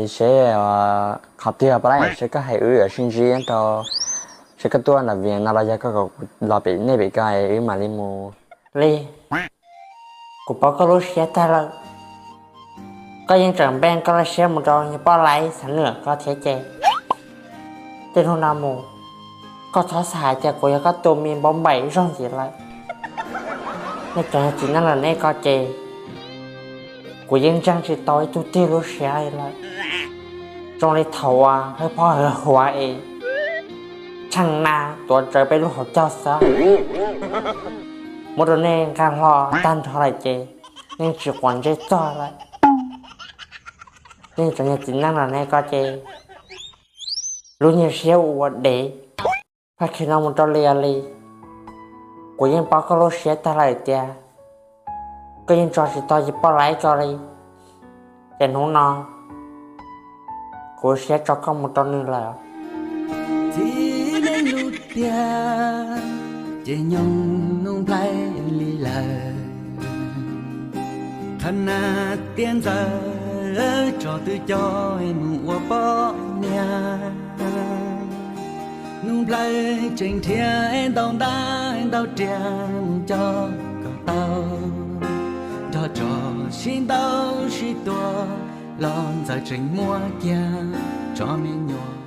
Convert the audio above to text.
sẽ học tiếp vào đây sẽ có hay ở sinh viên cho sẽ có tuần là viện nào là có là bị này bị cái ở mà đi mua Li Cô bảo có lúc sẽ ta là có những trường bên có là sẽ một rồi như bao lấy sẵn nữa có thể chế tên hôm nào mù có thói xài cho cô có tù miền bóng bẫy rong gì lại nên cho chỉ năng là nên có chế của dân trang chỉ tối tu tiêu lúc sẽ lại trong đây thầu hơi po hơi hóa chẳng naตัวเจอไปรู้หัวเจ้าซะหมดเองการรอตั้นเท่าไรเจยังchỉ quảnเจจ่อlại nhưng cho nên chính năng là này có ché lúc nhiều xéo uất để phải khi nào một trò lìa lì của những bao có lúc xéo ta lại tia có những trò chỉ to chỉ bao lái cho đi để nó non của xéo cho con một trò nữa là thì nên lụt tia chỉ nhung nung play lì lờ thân à tiên giờ cho tự cho em qua bỏ nhà nung play trên thiên đong đá đau tiền cho cậu tao cho xin đau xin tua lon dài trên mua kia cho mình nhỏ